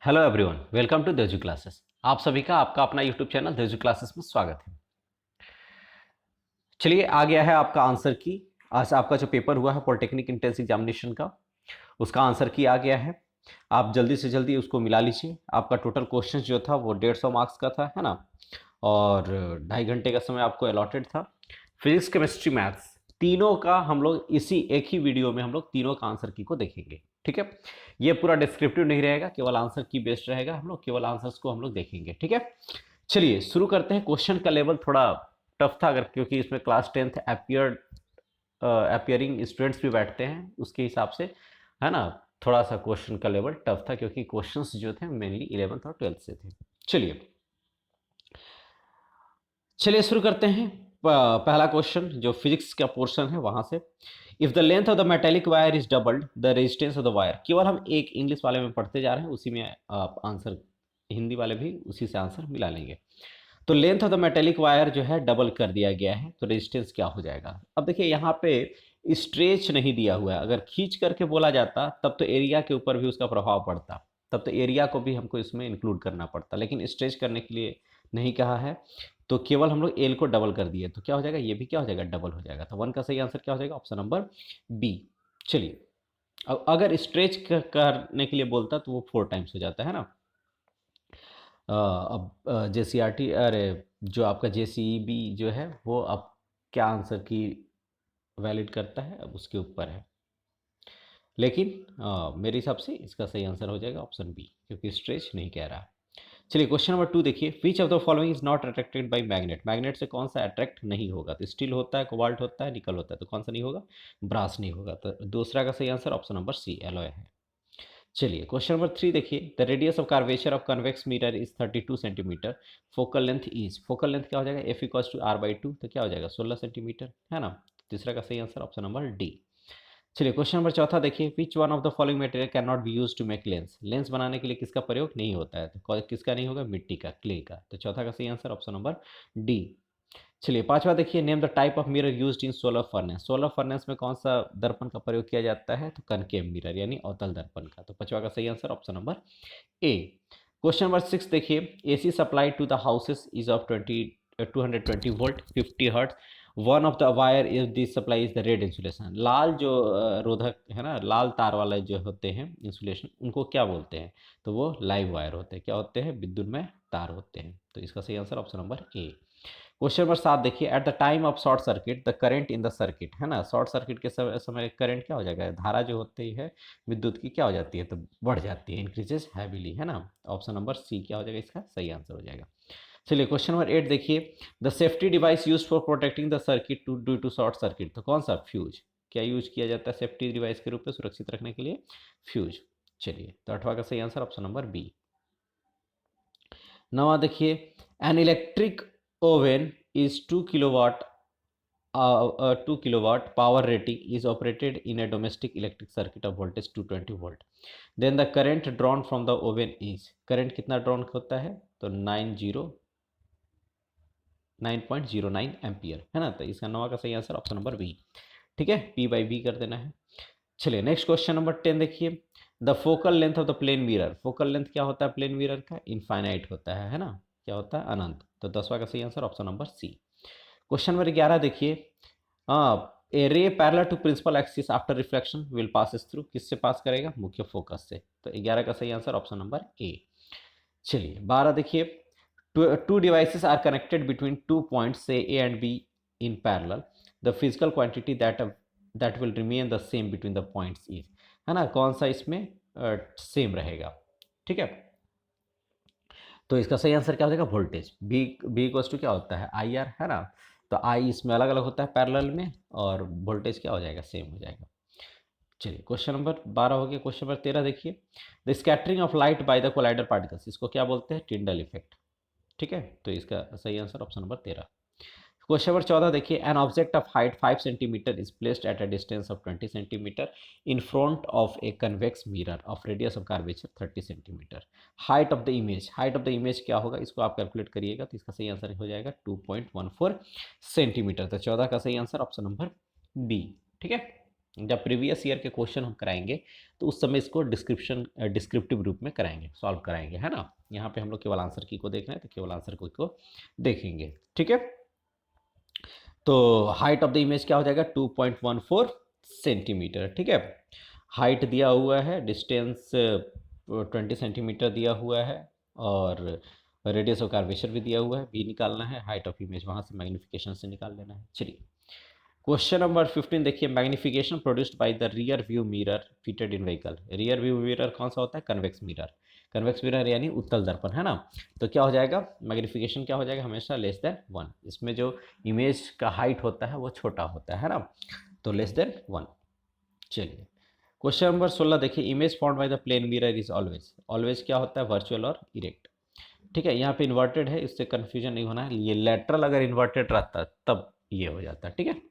Hello everyone, welcome to देजू classes. आप सभी का आपका अपना यूट्यूब चैनल देजू क्लासेस में स्वागत है। चलिए, आ गया है आपका आंसर की। आज आपका जो पेपर हुआ है पॉलिटेक्निक इंट्रेंस एग्जामिनेशन का, उसका आंसर की आ गया है। आप जल्दी से जल्दी उसको मिला लीजिए। आपका टोटल क्वेश्चन जो था वो 150 मार्क्स का था, है ना। और 2.5 घंटे का समय आपको अलॉटेड था। फिजिक्स, केमिस्ट्री, मैथ्स तीनों का हम लोग इसी एक ही वीडियो में हम लोग तीनों का आंसर की को देखेंगे। ठीक है, ये पूरा डिस्क्रिप्टिव नहीं रहेगा, केवल आंसर की बेस्ड रहेगा। हम लोग केवल आंसर्स को हम लोग देखेंगे। ठीक है, चलिए शुरू करते हैं। क्वेश्चन का लेवल थोड़ा टफ था, अगर क्योंकि इसमें क्लास 10th अपियरिंग स्टूडेंट्स भी बैठते हैं, उसके हिसाब से, है ना। थोड़ा सा क्वेश्चन का लेवल टफ था क्योंकि क्वेश्चंस जो थे मेनली 11th और 12th से थे। चलिए चलिए शुरू करते हैं। पहला क्वेश्चन जो फिजिक्स का पोर्शन है वहां से। If the length of the metallic wire is doubled the resistance of the wire. केवल हम एक इंग्लिश वाले में पढ़ते जा रहे हैं, उसी में आप आंसर, हिंदी वाले भी उसी से आंसर मिला लेंगे। तो length of the metallic wire जो है डबल कर दिया गया है, तो रेजिस्टेंस क्या हो जाएगा। अब देखिए यहाँ पे स्ट्रेच नहीं दिया हुआ है। अगर खींच करके बोला जाता तब तो एरिया के ऊपर भी उसका प्रभाव पड़ता, तब तो एरिया को भी हमको इसमें इंक्लूड करना पड़ता, लेकिन स्ट्रेच करने के लिए नहीं कहा है। तो केवल हम लोग एल को डबल कर दिए, तो क्या हो जाएगा, ये भी क्या हो जाएगा, डबल हो जाएगा। तो वन का सही आंसर क्या हो जाएगा, ऑप्शन नंबर बी। चलिए, अब अगर स्ट्रेच करने के लिए बोलता तो वो 4 टाइम्स हो जाता है ना। अब जेसीईआरटी, अरे जो आपका जेसीईबी जो है वो अब क्या आंसर की वैलिड करता है, अब उसके ऊपर है। लेकिन मेरे हिसाब से इसका सही आंसर हो जाएगा ऑप्शन बी, क्योंकि स्ट्रेच नहीं कह रहा। चलिए क्वेश्चन नंबर 2 देखिए। Which of the following is not attracted by magnet. Magnet से कौन सा अट्रैक्ट नहीं होगा। तो स्टील होता है, कोबाल्ट होता है, निकल होता है, तो कौन सा नहीं होगा, ब्रास नहीं होगा। तो दूसरा का सही answer option number C, alloy है। चलिए क्वेश्चन नंबर 3 देखिए। The radius of curvature of convex mirror is 32 centimetre. Focal length is, focal length क्या हो जाएगा, F equals to R by two, तो क्या हो जाएगा 16 सेंटीमीटर, है ना। तीसरा का सही आंसर ऑप्शन नंबर डी। चलिए क्वेश्चन नंबर चौथा देखिए। Which one of the following material can not be use to make lens. Lens बनाने के लिए किसका प्रयोग नहीं होता है, तो किसका नहीं होगा, मिट्टी का, क्ले का। तो चौथा का सही आंसर ऑप्शन नंबर डी। चलिए पांचवा देखिए। Name the type of mirror used in solar furnace. Solar furnace में कौन सा दर्पण का प्रयोग किया जाता है, तो कनकेव मिरर यानी अवतल दर्पण का। तो पांचवा का सही answer option number A. Question number 6 देखिए। AC supply to the houses is of 220 volt 50 hertz. One of the wire is this supply is the red insulation. लाल जो रोधक है ना, लाल तार वाले जो होते हैं इंसुलेशन, उनको क्या बोलते हैं, तो वो लाइव वायर होते हैं। क्या होते हैं, विद्युत में तार होते हैं। तो इसका सही answer option number A. Question number 7 देखिए। Eight the time of short circuit the current in the circuit, है ना। शॉर्ट सर्किट के समय करंट क्या हो जाएगा, धारा जो होती है विद्युत की क्या हो जाती है, तो बढ़ जाती है, इंक्रीजेस हैवीली, है ना। ऑप्शन नंबर सी क्या हो जाएगा, इसका सही आंसर हो जाएगा। चलिए क्वेश्चन नंबर 8 देखिए। The safety device use for protecting the circuit to due to short circuit, तो कौन सा, फ्यूज। क्या यूज किया जाता है सेफ्टी डिवाइस के रूप में सुरक्षित रखने के लिए, फ्यूज। चलिए तो आठवां का सही आंसर ऑप्शन नंबर बी। नवा देखिए। An electric oven is 2 kilowatt 2 kilowatt power rating is operated in a domestic electric circuit of voltage 220 volt. Then the current drawn from the oven is, current कितना drawn होता है, तो 9.09 ampere, है ना। तो इसका नवा का सही आंसर ऑप्शन नंबर बी। ठीक है, पी बाई बी कर देना है। चलिए नेक्स्ट क्वेश्चन नंबर 10 देखिए। The focal length of the plane mirror. Focal length क्या होता है प्लेन मिरर का, इनफाइनाइट होता है ना। क्या होता है, अनंत। तो 10वां का सही answer option number C. Question number 11 देखिए। A ray parallel to principal axis after reflection will passes through, किससे पास करेगा, मुख्य फोकस से। तो 11 का सही आंसर ऑप्शन नंबर ए। चलिए 12 देखिए। Two devices are connected between 2 points से A and B in parallel. The physical quantity that will remain the same between the points is, है ना। कौन सा इसमें सेम रहेगा, ठीक है। तो इसका सही आंसर क्या हो जाएगा, voltage. B B equals to क्या होता है, आई आर, है ना। तो आई इसमें अलग अलग होता है पैरेलल में, और वोल्टेज क्या हो जाएगा, सेम हो जाएगा। चलिए क्वेश्चन नंबर 12 हो गया। क्वेश्चन नंबर 13 देखिए। The scattering of light by the collider particles, इसको क्या बोलते हैं, टिंडल इफेक्ट। ठीक है, तो इसका सही answer option number 13। Question number 14 देखिए। An object of height 5 centimetre is placed at a distance of 20 centimetre in front of a convex mirror of radius of curvature 30 centimetre. Height of the image, height of the image क्या होगा, इसको आप calculate करिएगा, तो इसका सही answer हो जाएगा 2.14 सेंटीमीटर। तो 14 का सही आंसर ऑप्शन नंबर बी। ठीक है, जब प्रीवियस ईयर के क्वेश्चन हम कराएंगे तो उस समय इसको डिस्क्रिप्टिव रूप में कराएंगे, सॉल्व कराएंगे, है ना। यहाँ पे हम लोग केवल आंसर की को देख रहे हैं तो केवल आंसर की को देखेंगे, ठीक है। तो हाइट ऑफ द इमेज क्या हो जाएगा, 2.14 सेंटीमीटर, ठीक है। हाइट दिया हुआ है, डिस्टेंस 20 सेंटीमीटर दिया हुआ है, और रेडियस ऑफ कर्वेचर भी दिया हुआ है, भी निकालना है। हाइट ऑफ इमेज वहाँ से मैग्निफिकेशन से निकाल लेना है। चलिए क्वेश्चन नंबर 15 देखिए, magnification produced by the rear view mirror fitted in vehicle. Rear view mirror कौन सा होता है, कन्वेक्स मिरर। कन्वेक्स मिरर यानी उत्तल दर्पण, है ना। तो क्या हो जाएगा, मैग्निफिकेशन क्या हो जाएगा, हमेशा लेस देन 1। इसमें जो इमेज का हाइट होता है वो छोटा होता है ना, तो लेस देन 1। चलिए क्वेश्चन नंबर 16 देखिए, image formed by the plane mirror is always. Always क्या होता है, वर्चुअल और इरेक्ट, ठीक है। यहाँ पे इन्वर्टेड है, इससे कंफ्यूजन नहीं होना है। ये लेटरल अगर इन्वर्टेड रहता तब ये हो जाता, ठीक है।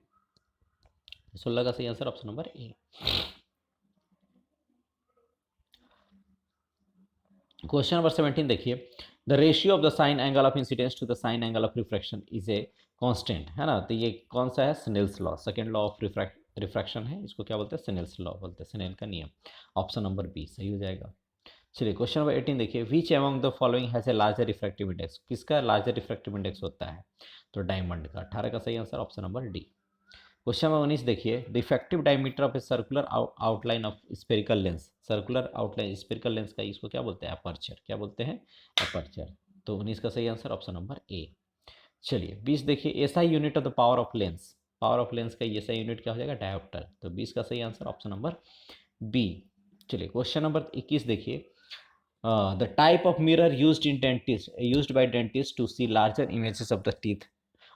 16 का सही answer option number A. Question number 17 देखिए, the ratio of the sine angle of incidence to the sine angle of refraction is a constant, है ना। तो ये कौन सा है, Snell's law, second law of refraction है, इसको क्या बोलते हैं, स्नेल्स लॉ बोलते हैं, स्नेल का नियम। ऑप्शन नंबर बी सही हो जाएगा। चलिए क्वेश्चन नंबर 18 देखिए, which among the following has a larger refractive index. किसका लार्जर रिफ्रैक्टिव इंडेक्स होता है, तो डायमंड का। 18 का सही answer option number D. Question number 19 देखिए, the effective diameter of a circular outline of spherical lens. Circular outline spherical lens का इसको क्या बोलते हैं, अपर्चर। क्या बोलते हैं, अपर्चर। तो 19 का सही आंसर ऑप्शन नंबर ए। चलिए 20 देखिए, SI unit of the power of lens. Power of lens का एसआई यूनिट क्या हो जाएगा, डायोप्टर। तो 20 का सही आंसर ऑप्शन नंबर बी। चलिए क्वेश्चन नंबर 21 देखिए, the type of mirror used by dentist to see larger images of the teeth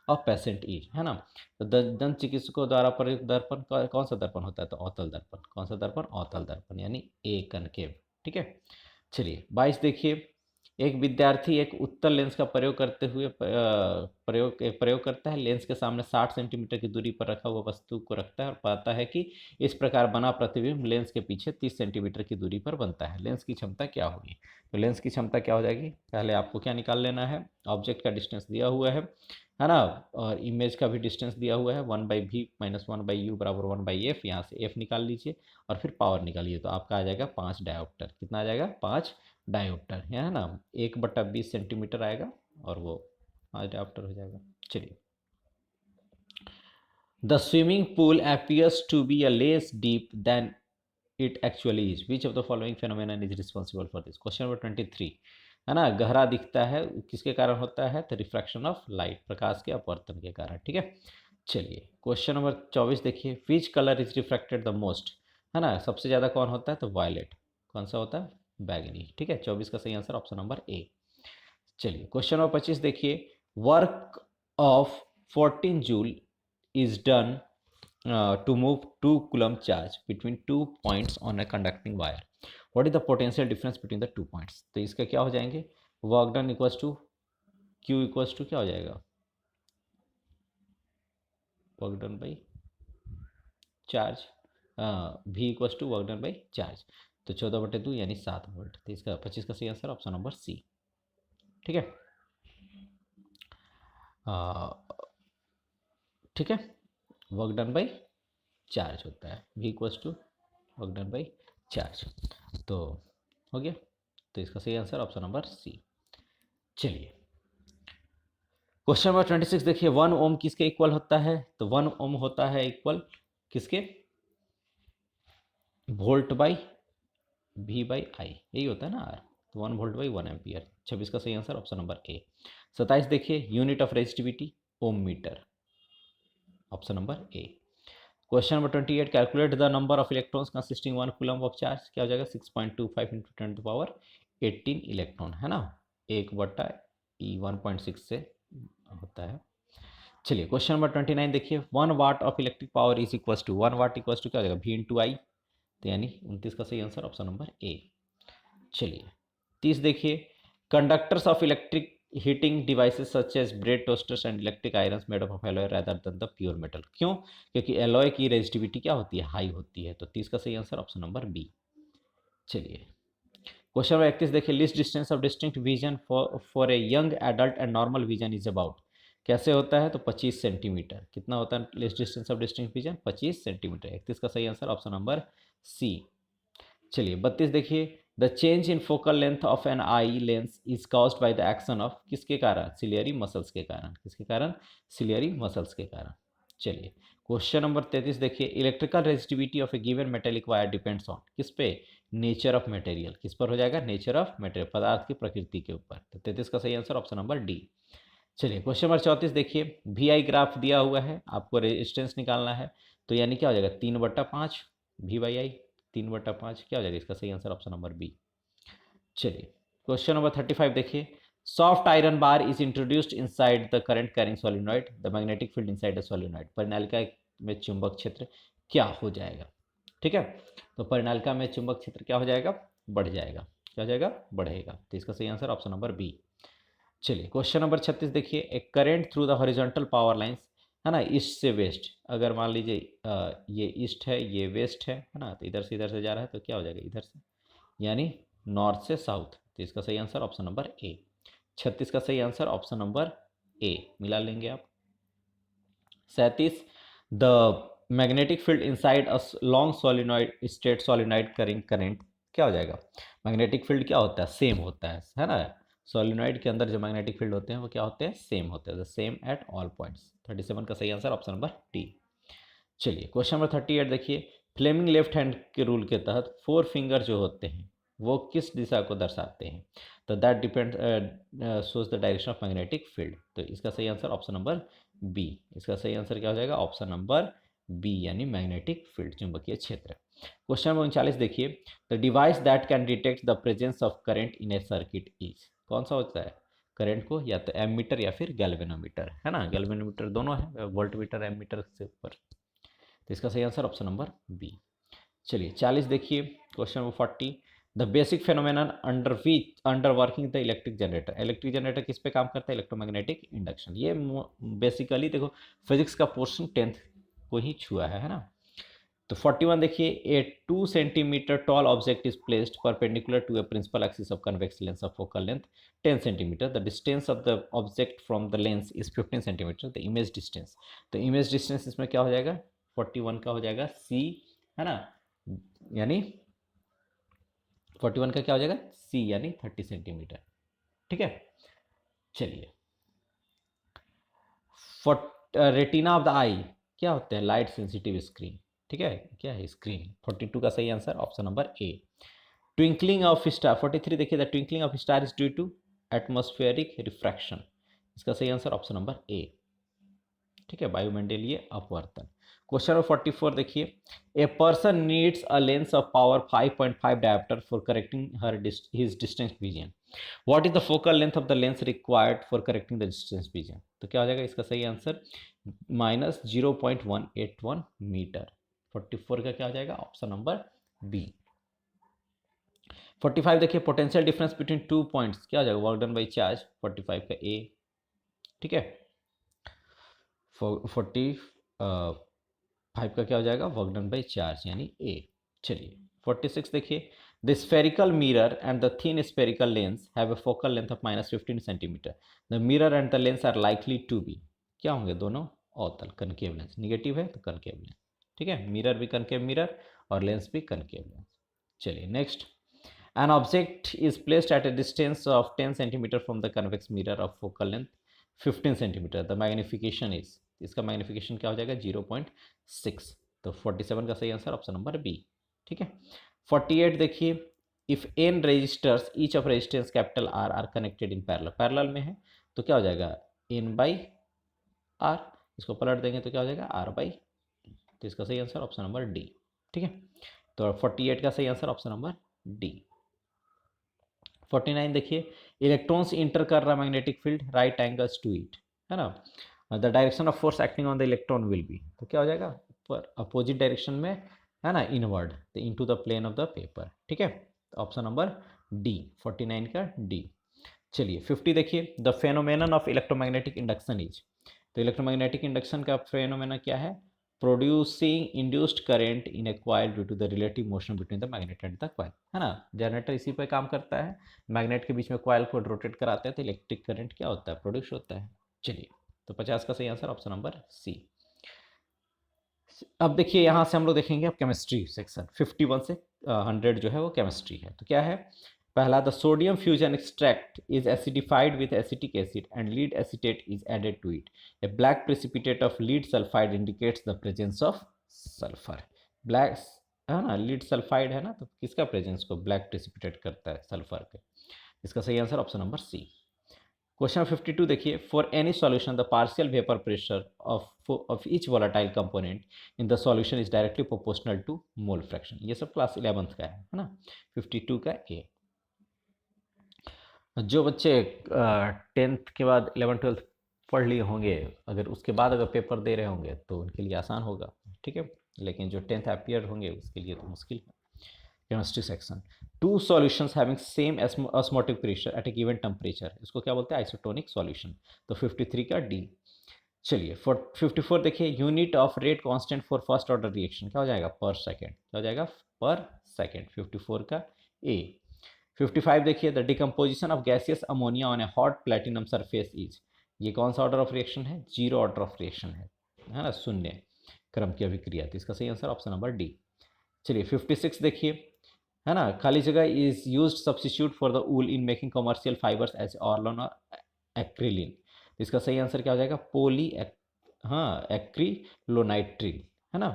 of patient is, है ना। तो दंत चिकित्सकों द्वारा प्रयुक्त दर्पण कौन सा दर्पण होता है, तो अवतल दर्पण। कौन सा दर्पण, अवतल दर्पण, यानी ए कनकेव, ठीक है। चलिए 22 देखिए, एक विद्यार्थी एक उत्तल लेंस का प्रयोग करते हुए प्रयोग करता है। लेंस के सामने 60 सेंटीमीटर की दूरी पर रखा हुआ वस्तु को रखता है और पाता है कि इस प्रकार बना प्रतिबिंब लेंस के पीछे 30 सेंटीमीटर की दूरी पर बनता है। लेंस की क्षमता क्या होगी, तो लेंस की क्षमता क्या हो जाएगी, पहले आपको क्या निकाल लेना है, ऑब्जेक्ट का डिस्टेंस दिया हुआ है ना, और इमेज का भी डिस्टेंस दिया हुआ है, 1/v माइनस 1/u बराबर 1/f। यहाँ से f निकाल लीजिए और फिर पावर निकालिए, तो आपका आ जाएगा 5 डायोप्टर। कितना आ जाएगा, 5 डायोप्टर, है ना। 1/20 सेंटीमीटर आएगा और वो 5 डायोप्टर हो जाएगा। चलिए, the swimming pool appears to be a less deep than it actually is. Which of the following phenomenon is responsible for this? Question number 23, है ना। गहरा दिखता है, किसके कारण होता है, तो रिफ्रैक्शन ऑफ लाइट, प्रकाश के अपवर्तन के कारण, ठीक है। चलिए क्वेश्चन नंबर 24 देखिए, which colour is refracted the most, है ना। सबसे ज़्यादा कौन होता है, तो वायलेट। कौन सा होता है, बैगनी, ठीक है। 24 का सही आंसर ऑप्शन नंबर ए। चलिए क्वेश्चन नंबर 25 देखिए, work of 14 joule is done to move 2 coulomb charge between 2 points on a conducting wire. What is the potential difference between the 2 points? तो इसका क्या हो जाएंगे, work done equals to Q equals to क्या हो जाएगा, work done by charge, भी equals to work done by charge. तो 14/2 यानी 7 वोल्ट। तो इसका 25 का सही आंसर ऑप्शन नंबर सी, ठीक है। ठीक है, वर्क डन बाई चार्ज होता है, v equals to work done by charge. तो हो गया, तो इसका सही आंसर ऑप्शन नंबर सी। चलिए क्वेश्चन नंबर 26 देखिए, 1 ओम किसके इक्वल होता है, तो 1 ओम होता है इक्वल किसके, volt by v by I, यही होता है ना आर। तो 1 वोल्ट बाई 1 एम्पियर। 26 का सही आंसर ऑप्शन नंबर ए। 27 देखिए, unit of resistivity ohm metre, option number A. Question number 28, calculate the number of electrons consisting 1 coulomb of charge. क्या हो जाएगा, 6.25 इंटू 10⁻18 इलेक्ट्रॉन, है ना। 1/1.6 से होता है। चलिए क्वेश्चन नंबर 29 देखिए, 1 watt of electric power is equals to, 1 watt equals to क्या हो जाएगा, v इंटू आई। तो यानी 29 का सही आंसर ऑप्शन नंबर ए। चलिए 30 देखिए, conductors of electric heating devices such as bread toasters and electric irons made of alloy rather than the pure metal. क्यों, क्योंकि एलॉय की रेजिस्टिविटी क्या होती है, हाई होती है। तो 30 का सही आंसर ऑप्शन नंबर बी। चलिए क्वेश्चन नंबर 31 देखिए, least distance of distinct vision for a young adult and normal vision is about. कैसे होता है? तो 25 सेंटीमीटर। कितना होता है least distance of distinct reason? 25 centimetre. 31 का सही आंसर ऑप्शन नंबर सी। चलिए 32 देखिए, the change in focal length of an eye lens is caused by the action of, किसके कारण? सिलियरी मसल्स के कारण। किसके कारण? सिलियरी मसल्स के कारण। चलिए क्वेश्चन नंबर 33 देखिए, electrical resistivity of A given metallic wire depends on, किस पे? Nature of material. किस पर हो जाएगा? नेचर ऑफ मटेरियल, पदार्थ की प्रकृति के ऊपर। तो 33 का सही आंसर ऑप्शन नंबर डी। चलिए क्वेश्चन नंबर 34 देखिए, वी आई ग्राफ दिया हुआ है, आपको रेजिस्टेंस निकालना है, तो यानी क्या हो जाएगा? 3/5 वी बाई आई, 3/5 क्या हो जाएगा? इसका सही आंसर ऑप्शन नंबर बी। चलिए क्वेश्चन नंबर 35 देखिए, soft iron bar is introduced inside the current carrying solenoid, the magnetic field inside the solenoid. परिनालिका में चुंबक क्षेत्र क्या हो जाएगा? ठीक है, तो परिनालिका में चुंबक क्षेत्र क्या हो जाएगा? बढ़ जाएगा। क्या हो जाएगा? बढ़ेगा। तो इसका सही आंसर ऑप्शन नंबर बी। चलिए क्वेश्चन नंबर 36 देखिए, एक current through the horizontal power lines, है ना, ईस्ट से वेस्ट, अगर मान लीजिए ये ईस्ट है, ये वेस्ट है ना, तो इधर से जा रहा है, तो क्या हो जाएगा? इधर से, यानी नॉर्थ से साउथ। तो इसका सही आंसर ऑप्शन नंबर ए। 36 का सही आंसर ऑप्शन नंबर ए, मिला लेंगे आप। 37, the magnetic field inside a long solenoid state solenoid carrying current, क्या हो जाएगा? मैग्नेटिक फील्ड क्या होता है? सेम होता है ना। सोलिनॉइड के अंदर जो मैग्नेटिक फील्ड होते हैं वो क्या होते हैं? सेम होते हैं, सेम एट ऑल पॉइंट्स। 37 का सही आंसर ऑप्शन नंबर डी। चलिए क्वेश्चन नंबर 38 देखिए, फ्लेमिंग लेफ्ट हैंड के रूल के तहत 4 फिंगर जो होते हैं वो किस दिशा को दर्शाते हैं? तो that depend shows the direction of magnetic field. तो इसका सही आंसर ऑप्शन नंबर बी। इसका सही आंसर क्या हो जाएगा? ऑप्शन नंबर बी, यानी मैग्नेटिक फील्ड, चुंबकीय क्षेत्र। क्वेश्चन नंबर 39 देखिए, the device that can detect the presence of current in A circuit is, कौन सा होता है? करंट को या तो एमीटर या फिर गैल्वेनोमीटर, है ना, गैल्वेनोमीटर दोनों है, वोल्टमीटर एमीटर से ऊपर। तो इसका सही आंसर ऑप्शन नंबर बी। चलिए 40 देखिए, question number 40, the basic phenomenon under working the electric generator. Electric generator किस पे काम करता है? Electromagnetic induction. ये बेसिकली देखो फिजिक्स का पोर्शन 10th को ही छुआ है ना। तो 41 देखिए, a 2 centimetre tall object is placed perpendicular to a principal axis of convex lens of focal length 10 centimetre, the distance of the object from the lens is 15 centimetre, the image distance. तो image distance इसमें क्या हो जाएगा? 41 का हो जाएगा सी, है ना, यानी 41 का क्या हो जाएगा? सी, यानी 30 सेंटीमीटर। ठीक है, चलिए रेटिना ऑफ द आई क्या होते हैं? Light sensitive screen. ठीक है, क्या है? स्क्रीन। 42 का सही answer option number A. Twinkling of star 43 देखिए, the twinkling of star is due to atmospheric refraction. इसका सही आंसर ऑप्शन नंबर ए। ठीक है, वायुमंडलीय अपवर्तन। क्वेश्चन नंबर 44 देखिए, a person needs a lens of power 5.5 dioptre for correcting his distance vision, what is the focal length of the lens required for correcting the distance vision? तो क्या हो जाएगा इसका सही आंसर? -0.181 मीटर। 44 का क्या हो जाएगा? Option number B. 45 देखिए, पोटेंशियल डिफरेंस बिटवीन 2 पॉइंट्स क्या हो जाएगा? Work done by charge. 45 का ए। ठीक है, 45 का क्या हो जाएगा? वर्क डन बाई चार्ज, यानी ए। चलिए 46 देखिए, the spherical mirror and the thin spherical lens have a focal length of -15 centimetre, the mirror and the lens are likely to be, क्या होंगे दोनों? अवतल, कनकेव लेंस। निगेटिव है तो कनकेव लेंस। ठीक है, मिरर भी कनकेव मिरर और लेंस भी कनकेव लेंस। चलिए next, an object is placed at A distance of 10 centimetre from the convex mirror of focal length 15 centimetre, the magnification is, इसका magnification क्या हो जाएगा? 0.6। तो 47 का सही आंसर ऑप्शन नंबर बी। ठीक है, 48 देखिए, if n resistors each of resistance capital R are connected in parallel, parallel में है तो क्या हो जाएगा? N by R. इसको पलट देंगे तो क्या हो जाएगा? R by. तो इसका सही आंसर ऑप्शन नंबर डी। ठीक है, तो 48 का सही आंसर ऑप्शन नंबर डी। 49 देखिए, इलेक्ट्रॉन्स इंटर कर रहा magnetic field right angles to it, है ना, the direction of force acting on the electron will be, तो क्या हो जाएगा? ऊपर अपोजिट डायरेक्शन में, है ना, इनवर्ड, तो into the plane of the paper. ठीक है, ऑप्शन नंबर डी, 49 का डी। चलिए 50 देखिए, the phenomenon of electromagnetic induction is, तो इलेक्ट्रोमैग्नेटिक इंडक्शन का फेनोमेना क्या है? Producing induced current in a coil due to the relative motion between the magnet and the coil, है ना, जनरेटर इसी पे काम करता है, मैग्नेट के बीच में कॉइल को रोटेट कराते हैं तो इलेक्ट्रिक करंट क्या होता है? प्रोड्यूस होता है। चलिए तो 50 का सही आंसर ऑप्शन नंबर सी। अब देखिए यहाँ से हम लोग देखेंगे अब केमिस्ट्री सेक्शन 51 से 100 जो है वो केमिस्ट्री है। तो क्या है, पहला, the sodium fusion extract is acidified with acetic acid and lead acetate is added to it. A black precipitate of lead sulphide indicates the presence of sulphur. Black है ना, लीड सल्फाइड है ना, तो किसका प्रेजेंस को black precipitate करता है, sulphur के। इसका सही answer option number C. Question 52 देखिए, for any solution the partial vapour pressure of each volatile component in the solution is directly proportional to mole fraction. ये सब क्लास 11th का है ना, 52 का ए। जो बच्चे 10th के बाद 11th-12th पढ़ लिए होंगे, अगर उसके बाद अगर पेपर दे रहे होंगे तो उनके लिए आसान होगा, ठीक है। लेकिन जो 10th अपियर होंगे उसके लिए तो मुश्किल है। Chemistry section, two solutions having same osmotic pressure at a given temperature, इसको क्या बोलते हैं, आइसोटोनिक सॉल्यूशन। तो 53 का डी। चलिए 54 देखिए, unit of rate constant for first order reaction क्या हो जाएगा, पर सेकेंड। क्या हो जाएगा, पर सेकेंड। 54 का ए। 55 देखिए, the decomposition of gaseous ammonia on A hot platinum surface is, ये कौन सा ऑर्डर ऑफ रिएक्शन है, जीरो ऑर्डर ऑफ रिएक्शन है ना, शून्य क्रम की अभिक्रिया। तो इसका सही आंसर ऑप्शन नंबर डी। चलिए 56 देखिए, है ना, खाली जगह is use substitute for the wool in making commercial fibres as Orlon और एक्रिलिन। इसका सही आंसर क्या हो जाएगा, एक्रिलोनाइट्रिन, है ना।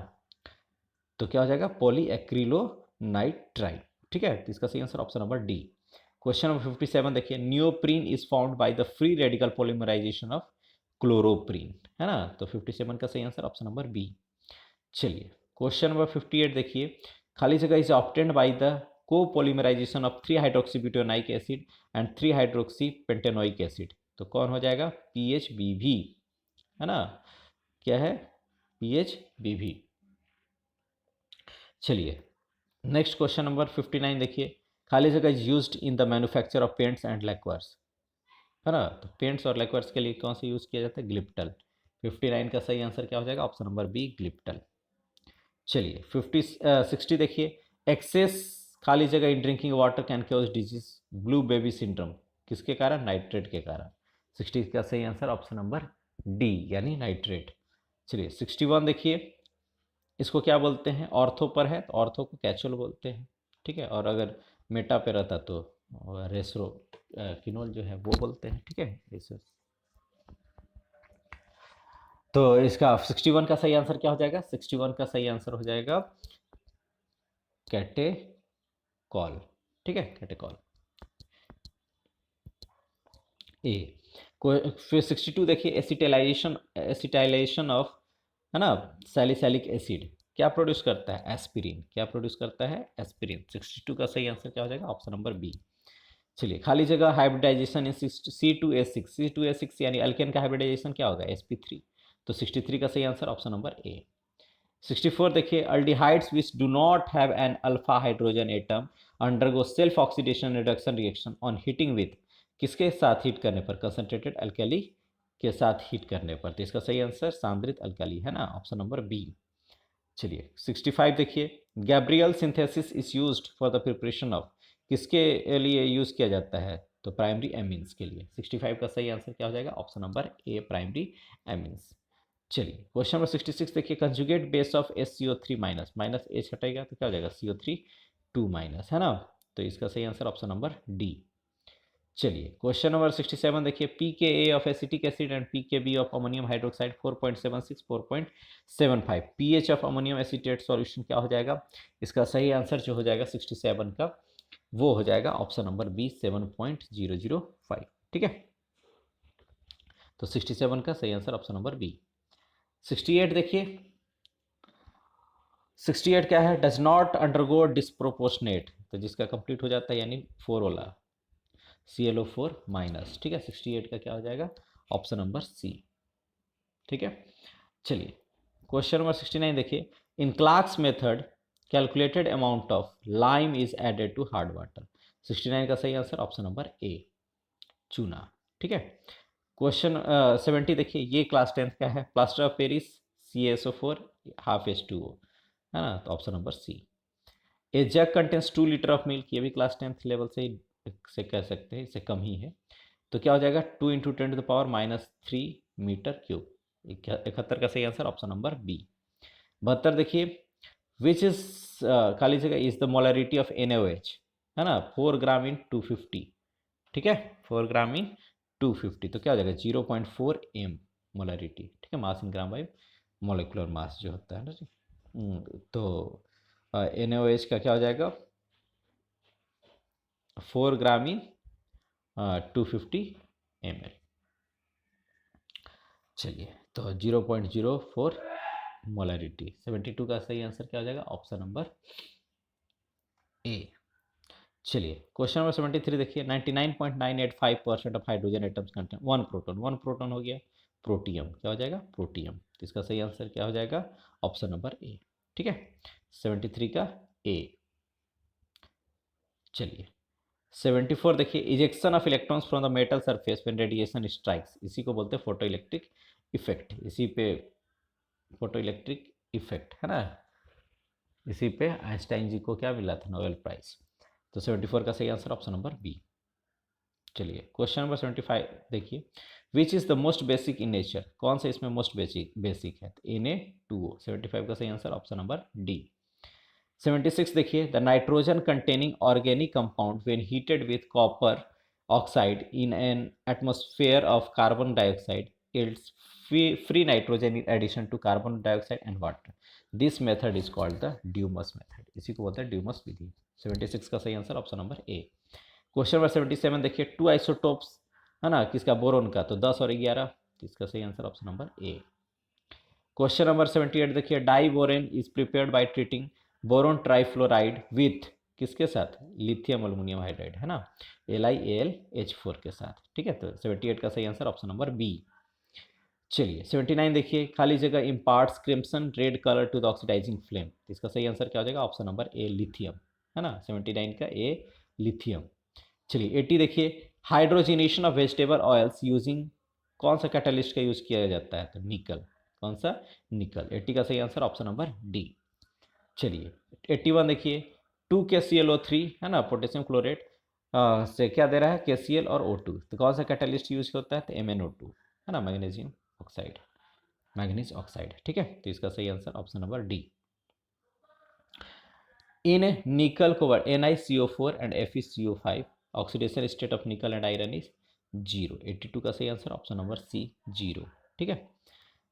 तो क्या हो जाएगा, पॉली एक्रिलोनाइट्राइल, ठीक है। तो इसका सही answer option number D. Question number 57 देखिए, neoprene is found by the free radical polymerisation of chloroprene, है ना। तो 57 का सही आंसर ऑप्शन नंबर बी। चलिए क्वेश्चन नंबर 58 देखिए, खाली जगह is obtained by the copolymerisation of 3 hydroxybutanoic acid and 3 hydroxy pentanoic acid. तो कौन हो जाएगा, PHBV, है ना। क्या है, PHBV। चलिए नेक्स्ट क्वेश्चन नंबर 59 देखिए, खाली जगह is used in the manufacture of paints and lacquers, है ना। तो पेंट्स और लैक्वर्स के लिए कौन सा यूज किया जाता है, ग्लिप्टल। 59 का सही आंसर क्या हो जाएगा, ऑप्शन नंबर बी, ग्लिप्टल। चलिए 60 देखिए, एक्सेस खाली जगह in drinking water can cause disease blue baby syndrome, किसके कारण, नाइट्रेट के कारण। 60 का सही आंसर ऑप्शन नंबर डी, यानी नाइट्रेट। चलिए 61 देखिए, इसको क्या बोलते हैं, ऑर्थो पर है तो ऑर्थो को कैचुअल बोलते हैं, ठीक है। और अगर मेटा पे रहता तो रेसरो किनोल जो है वो बोलते हैं, ठीक है। तो इसका 61 का सही आंसर क्या हो जाएगा, 61 का सही आंसर हो जाएगा कैटेकॉल, ठीक है, कैटेकॉल ए। फिर 62 देखिए, एसिटाइलेशन ऑफ, है ना, सैलिसिलिक एसिड क्या प्रोड्यूस करता है, एस्पिरिन। क्या प्रोड्यूस करता है, एस्पिरिन। 62 का सही आंसर क्या हो जाएगा, ऑप्शन नंबर बी। चलिए खाली जगह हाइब्रिडाइजेशन इन C2H6 यानी अल्केन का हाइब्रिडाइजेशन क्या होगा, sp3। तो 63 का सही आंसर ऑप्शन नंबर ए। 64 देखिए, aldehydes which do not have an alpha hydrogen atom undergo self oxidation reduction reaction on heating with, किसके साथ हीट करने पर, कंसंट्रेटेड अल्कली के साथ हीट करने पर। तो इसका सही आंसर सांद्रित अल्कली, है ना, ऑप्शन नंबर बी। चलिए 65 देखिए, Gabriel synthesis is used for the preparation of, किसके लिए यूज किया जाता है, तो प्राइमरी एमीन्स के लिए। 65 का सही आंसर क्या हो जाएगा, ऑप्शन नंबर ए, प्राइमरी एमीन्स। चलिए क्वेश्चन नंबर 66 देखिए, conjugate base of SCO3 minus, minus H हटेगा तो क्या हो जाएगा, CO3 2 माइनस, है ना। तो इसका सही आंसर ऑप्शन नंबर डी। चलिए क्वेश्चन नंबर 67 देखिए, pKa of acetic acid and pKb of ammonium hydroxide 4.76 4.75, pH of ammonium acetate solution क्या हो जाएगा, इसका सही आंसर जो हो जाएगा 67 का वो हो जाएगा ऑप्शन नंबर बी, 7.005, ठीक है। तो 67 का सही आंसर ऑप्शन नंबर बी। 68 देखिए, 68 क्या है, डज नॉट अंडरगो डिस्प्रोपोर्शनेट, तो जिसका कंप्लीट हो जाता है यानी 4 वाला, ClO4 माइनस, ठीक है। 68 का क्या हो जाएगा, ऑप्शन नंबर सी, ठीक है। चलिए क्वेश्चन नंबर 69 देखिए, in Clark's method calculated amount of lime is added to hard water. 69 का सही आंसर ऑप्शन नंबर ए, चूना, ठीक है। क्वेश्चन 70 देखिए, ये क्लास 10th का है, plaster of Paris CaSO4 half H2O, है ना। तो option number C. A jug contains 2 litre of milk, ये भी क्लास 10th लेवल से कह सकते हैं, इससे कम ही है। तो क्या हो जाएगा 2 × 10⁻³ मीटर क्यूब। 71 का सही आंसर ऑप्शन नंबर बी। 72 देखिए, विच इज खाली जगह is the molarity of NaOH, है ना, 4 ग्राम इन 250, ठीक है, 4 ग्राम इन 250, तो क्या हो जाएगा 0.4 m मोलरिटी, ठीक है, मास इन ग्राम बाई मोलिकुलर मास जो होता है ना जी। तो NaOH का क्या हो जाएगा 4 ग्राम इन 250 ml। चलिए, तो 0.04 मोलरिटी। 72 का सही आंसर क्या हो जाएगा ऑप्शन नंबर ए। चलिए, क्वेश्चन नंबर 73 देखिए, 99.985% of hydrogen atoms contain one proton. One proton हो गया प्रोटियम, क्या हो जाएगा प्रोटियम। तो इसका सही आंसर क्या हो जाएगा ऑप्शन नंबर ए, ठीक है, 73 का ए। चलिए, 74 देखिए, ejection of electrons from the metal surface when radiation strikes, इसी को बोलते हैं फोटो इलेक्ट्रिक इफेक्ट। इसी पे फोटो इलेक्ट्रिक इफेक्ट है ना, इसी पे आइंस्टाइन जी को क्या मिला था नोबेल प्राइज। तो 74 का सही आंसर ऑप्शन नंबर बी। चलिए, क्वेश्चन नंबर 75 देखिए, which is the most basic in nature, कौन सा इसमें मोस्ट बेसिक है, तो Na2O। 75 का सही आंसर ऑप्शन नंबर डी। 76 देखिए, the nitrogen containing organic compound when heated with copper oxide in an atmosphere of carbon dioxide yields free nitrogen in addition to carbon dioxide and water. This method is called the Dumas method, इसी को बोलते हैं ड्यूमस विधि। 76 का सही answer option number A. Question number 77 देखिए, 2 isotopes है ना किसका, बोरोन का, तो 10 और 11, तो इसका सही answer option number A. Question number 78 देखिए, diborane is prepared by treating boron trifluoride with किसके साथ, लिथियम अल्युमिनियम हाइड्राइड, है ना, LiAlH4 के साथ, ठीक है। तो 78 का सही आंसर ऑप्शन नंबर बी। चलिए, 79 देखिए, खाली जगह imparts crimson red colour to the oxidising flame, तो इसका सही आंसर क्या हो जाएगा ऑप्शन नंबर ए, लिथियम, है ना, 79 का ए, लिथियम। चलिए, 80 देखिए, hydrogenation of vegetable oils using कौन सा कैटलिस्ट का यूज किया जाता है, तो निकल, कौन सा, निकल। 80 का सही आंसर ऑप्शन नंबर डी। चलिए, 81 देखिए, 2KClO3 है ना, पोटेशियम क्लोरेट से क्या दे रहा है, KCl और O2, तो कौन सा कैटलिस्ट यूज होता है, तो MnO2, है ना, मैग्नीशियम ऑक्साइड, मैग्नीज ऑक्साइड, ठीक है। तो इसका सही answer option number D. In nickel cobalt NiCO4 and FeCO5 oxidation state of निकल एंड आयरन इज 0। 82 का सही आंसर ऑप्शन नंबर सी, 0, ठीक है।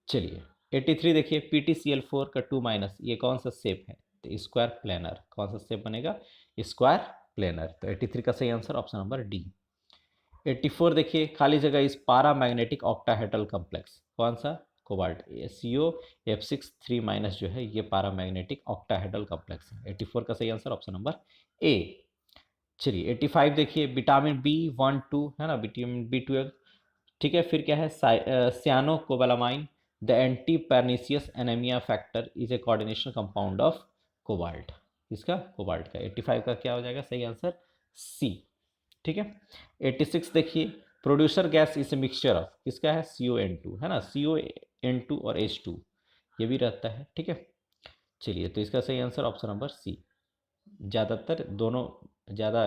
चलिए, 83 देखिए, PtCl4 का 2- ये कौन सा शेप है, तो स्क्वायर प्लेनर, कौन सा शेप बनेगा, स्क्वायर प्लेनर। तो 83 का सही आंसर ऑप्शन नंबर डी। 84 देखिए, खाली जगह इस पारा मैग्नेटिक ऑक्टाहेड्रल कॉम्प्लेक्स, कौन सा, कोबाल्ट, CO F6 3- जो है ये पारा मैग्नेटिक ऑक्टाहेड्रल कॉम्प्लेक्स है। 84 का सही आंसर ऑप्शन नंबर ए। चलिए, 85 देखिए, विटामिन B12 है ना, विटामिन B12, ठीक है, फिर क्या है, cyanocobalamin the anti pernicious anaemia factor is a coordination compound of cobalt, इसका कोबाल्ट का। 85 का क्या हो जाएगा सही आंसर सी, ठीक है। 86 देखिए, producer gas is a mixture of किसका है, CON2, है ना, CON2 और H2 ये भी रहता है, ठीक है। चलिए, तो इसका सही आंसर ऑप्शन नंबर सी, ज़्यादातर दोनों, ज़्यादा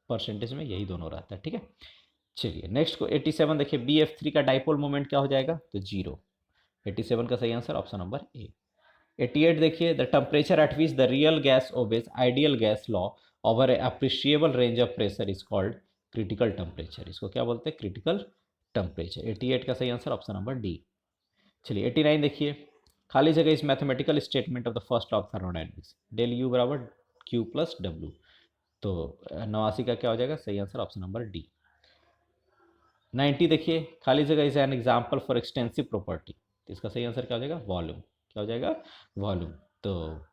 परसेंटेज में यही दोनों रहता है, ठीक है। चलिए, नेक्स्ट को 87 देखिए, BF3 का डाइपोल मोमेंट क्या हो जाएगा, तो 0। 87 का सही आंसर ऑप्शन नंबर ए। 88 देखिए, the temperature at which the real gas obeys ideal gas law over A appreciable range of pressure is called critical temperature, इसको क्या बोलते हैं, क्रिटिकल टेम्परेचर। 88 का सही आंसर ऑप्शन नंबर डी। चलिए, 89 देखिए, खाली जगह इस mathematical statement of the first law of thermodynamics, del U बराबर क्यू प्लस डब्ल्यू, तो 89 का क्या हो जाएगा सही आंसर ऑप्शन नंबर डी। 90 देखिए, खाली जगह is an example for extensive property, तो इसका सही आंसर क्या हो जाएगा, वॉल्यूम, क्या हो जाएगा, वॉल्यूम। तो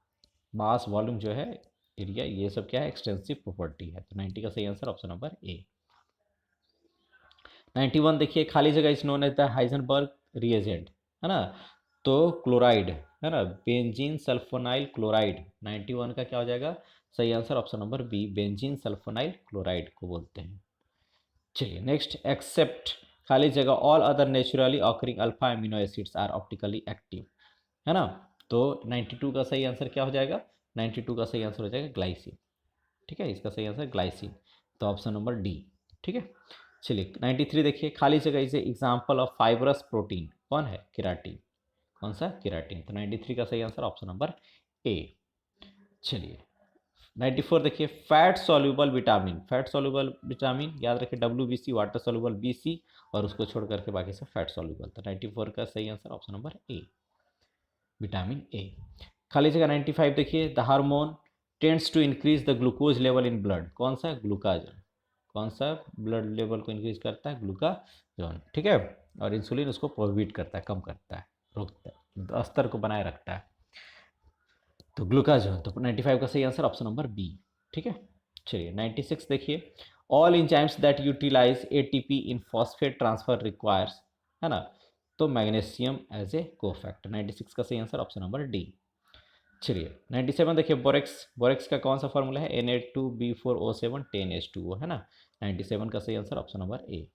मास, वॉल्यूम जो है, एरिया, ये सब क्या है, एक्सटेंसिव प्रॉपर्टी है। तो 90 का सही आंसर ऑप्शन नंबर ए। 91 देखिए, खाली जगह is known as the Hinsberg reagent, है ना, तो क्लोराइड, है ना, बेंजीन सल्फोनाइल क्लोराइड। 91 का क्या हो जाएगा सही answer option number B, benzene sulphonyl chloride को बोलते हैं। चलिए, नेक्स्ट, एक्सेप्ट खाली जगह all other naturally occurring alpha amino acids are optically active, है ना, तो 92 का सही आंसर क्या हो जाएगा, 92 का सही आंसर हो जाएगा ग्लाइसिन, ठीक है, इसका सही आंसर ग्लाइसिन, तो ऑप्शन नंबर डी, ठीक है। चलिए 93 देखिए, खाली जगह इसे एग्जाम्पल ऑफ फाइबरस प्रोटीन कौन है? केराटिन। कौन सा? केराटिन। तो 93 का सही आंसर ऑप्शन नंबर ए। चलिए 94 देखिए, fat soluble vitamin. Fat soluble vitamin याद रखिए WBC, वाटर सॉल्युबल BC, और उसको छोड़ करके बाकी सब फैट सॉल्युबल। तो 94 का सही answer option number A, vitamin A. खाली जगह 95 देखिए, the hormone tends to increase the glucose level in blood. कौन सा? ग्लूकाजन। कौन सा ब्लड लेवल को इंक्रीज करता है? ग्लूकाजॉन। ठीक है, और इंसुलिन उसको प्रोहिबिट करता है, कम करता है, रोकता है, स्तर को बनाए रखता है। तो ग्लूकाजॉन। तो 95 का सही आंसर ऑप्शन नंबर बी। ठीक है, चलिए 96 देखिए, all enzymes that utilise ATP in phosphate transfer requires, है ना, तो मैग्नीशियम एज ए कोफैक्टर। 96 का सही आंसर ऑप्शन नंबर डी। चलिए 97 देखिए, बोरेक्स। बोरेक्स का कौन सा फॉर्मूला है? Na2B4O7 10H2O, है ना। 97 का सही आंसर ऑप्शन नंबर ए।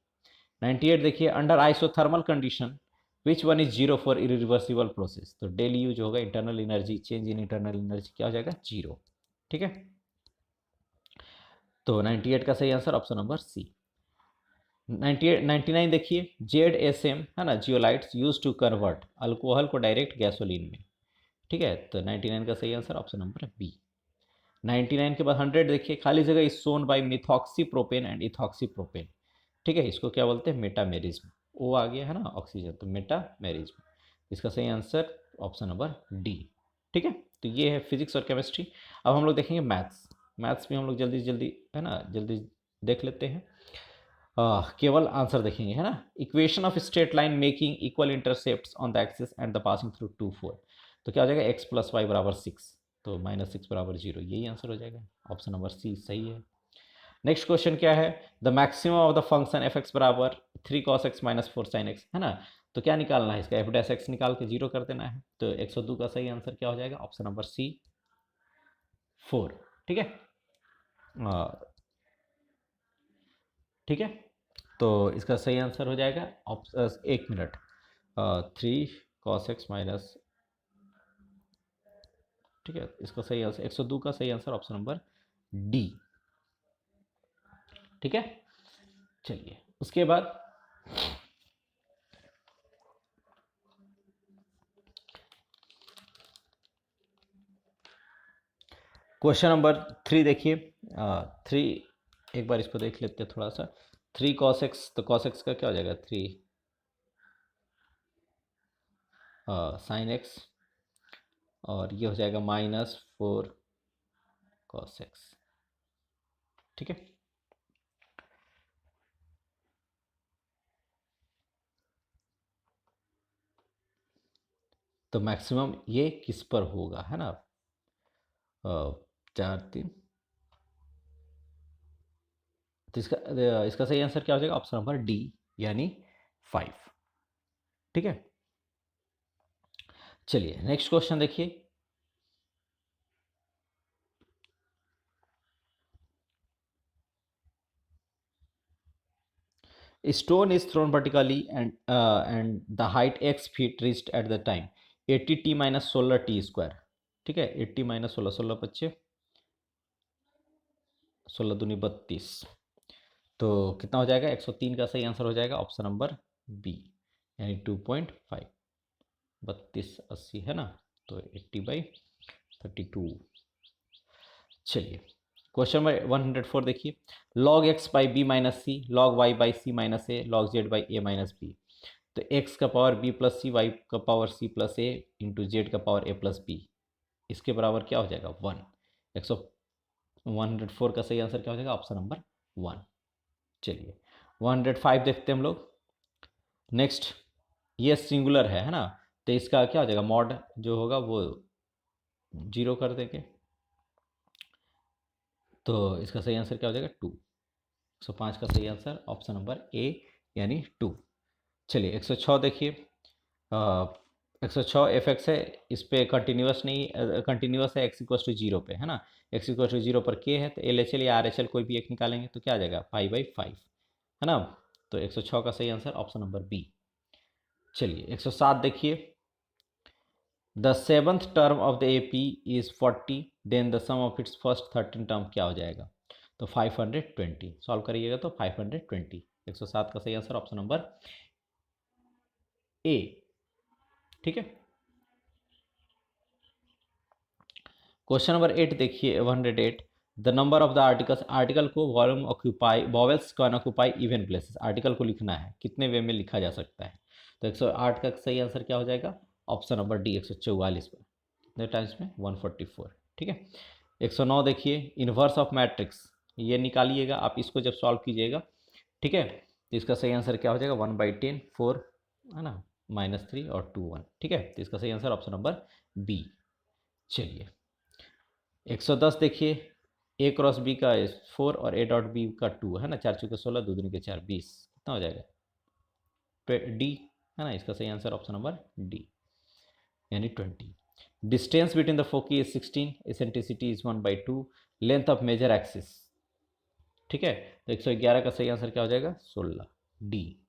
98 देखिए, under isothermal condition which one is zero for irreversible process. तो डेली यूज होगा internal energy, change in internal energy क्या हो जाएगा? जीरो। ठीक है, तो 98 का सही आंसर ऑप्शन नंबर सी। 98 99 देखिए, ZSM, है ना, zeolites use to convert alcohol को डायरेक्ट गैसोलीन में। ठीक है, तो 99 का सही आंसर ऑप्शन नंबर बी। 99 के बाद 100 देखिए, खाली जगह is shown by methoxy propane and ethoxy propane. ठीक है, इसको क्या बोलते हैं? मेटामेरिज्म। ओ आ गया है ना, ऑक्सीजन, तो मेटामेरिज्म। इसका सही आंसर ऑप्शन नंबर डी। ठीक है, तो ये है फिजिक्स और केमिस्ट्री। अब हम लोग देखेंगे मैथ्स। मैथ्स में हम लोग जल्दी जल्दी, है ना, जल्दी देख लेते हैं। केवल आंसर देखेंगे, है ना। Equation of straight line making equal intercepts on the axis and the passing through 2 4। तो क्या हो जाएगा? x + y = 6, तो -6 = 0, यही आंसर हो जाएगा। ऑप्शन नंबर सी सही है। नेक्स्ट क्वेश्चन क्या है? The maximum of the function f(x) = 3 cos x - 4 sin x, है ना। तो क्या निकालना है इसका? f' निकाल के 0 कर देना है। तो 102 का सही आंसर क्या हो जाएगा? Option number C 4। ठीक है, ठीक है, तो इसका सही आंसर हो जाएगा option, 1 minute, 3 cos x minus, ठीक है, इसका सही आंसर 102 का सही आंसर ऑप्शन नंबर डी। ठीक है, चलिए उसके बाद क्वेश्चन नंबर 3 देखिए, 3, एक बार इसको देख लेते हैं थोड़ा सा। 3 cos x, तो cos x का क्या हो जाएगा? 3 sin x, और ये हो जाएगा -4 cos x। ठीक है, तो मैक्सिमम ये किस पर होगा, है ना। 4 3, तो इसका सही आंसर क्या हो जाएगा? ऑप्शन नंबर डी, यानी 5। ठीक है, चलिए नेक्स्ट क्वेश्चन देखिए। Stone is thrown vertically and the height x feet reached at the time 80t - 16t²। ठीक है, 80 - 16, 16 25, 16 दूनी 32, तो कितना हो जाएगा? 103 का सही आंसर हो जाएगा ऑप्शन नंबर बी, यानी 2.5। 32 80 है ना, तो 80/32। चलिए क्वेश्चन नंबर 104 देखिए, log x by b - c, log y by c - a, log z by a - b। तो x का पावर b + c, y का power c + a into Z का पावर a + b, इसके बराबर क्या हो जाएगा? 1। 104 का सही आंसर क्या हो जाएगा? Option number 1। चलिए 105 देखते हैं हम लोग। नेक्स्ट, ये सिंगुलर है ना, तो इसका क्या हो जाएगा? मॉड जो होगा वो 0 कर देंगे, तो इसका सही आंसर क्या हो जाएगा? 2। 105 का सही आंसर ऑप्शन नंबर ए, यानी 2। चलिए 106 देखिए, 106 f(x) है, इस पे कंटिन्यूस नहीं, कंटिन्यूस है x = 0 पे, है ना। x = 0 पर k है, तो LHL या RHL कोई भी एक निकालेंगे तो क्या आ जाएगा? 5/5, है ना। तो 106 का सही आंसर ऑप्शन नंबर बी। चलिए 107 देखिए, the 7th term of the AP is 40, then the sum of its first 13 term क्या हो जाएगा? तो 520, सॉल्व करिएगा तो 520। 107 का सही आंसर ऑप्शन नंबर ए। ठीक है, क्वेश्चन नंबर 8 देखिए, 108। The number of the articles, article को volume occupy, vowels can occupy even places, article को लिखना है कितने वे में लिखा जा सकता है। तो 108 का सही आंसर क्या हो जाएगा, ऑप्शन नंबर डी 144 पर, कितने टाइम्स में 144। ठीक है, 109 देखिए, इनवर्स ऑफ मैट्रिक्स, ये निकालिएगा आप, इसको जब सॉल्व कीजिएगा, ठीक है, तो इसका सही आंसर क्या हो जाएगा, 1/10 4 है ना, -3 और 2 1। ठीक है, तो इसका सही आंसर ऑप्शन नंबर बी। चलिए 110 देखिए, ए क्रॉस बी का 4 और ए डॉट बी का 2 है ना, 4 चौके 16, 2 दूनी के 4 20, कितना हो जाएगा, डी है ना, इसका सही आंसर ऑप्शन नंबर डी यानी 20। Distance between the foci is 16, eccentricity is 1/2, length of major axis. ठीक है, तो 111 का सही आंसर क्या हो जाएगा, 16 डी।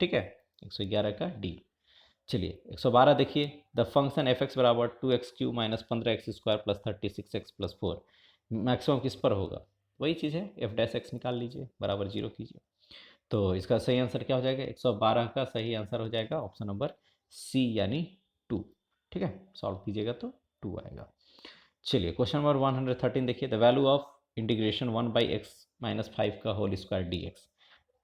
ठीक है, 111 का डी। चलिए 112 देखिए, द फंक्शन एफ एक्स बराबर 2x³ minus 15x² plus 36x plus 4, maximum किस पर होगा, वही चीज़ है, एफ डैश एक्स निकाल लीजिए, बराबर 0 कीजिए। तो इसका सही आंसर क्या हो जाएगा, 112 का सही आंसर हो जाएगा ऑप्शन नंबर सी यानी 2। ठीक है, सॉल्व कीजिएगा तो 2 आएगा। चलिए क्वेश्चन नंबर 113 देखिए, the value of integration 1/x minus 5 का होल स्क्वायर डी।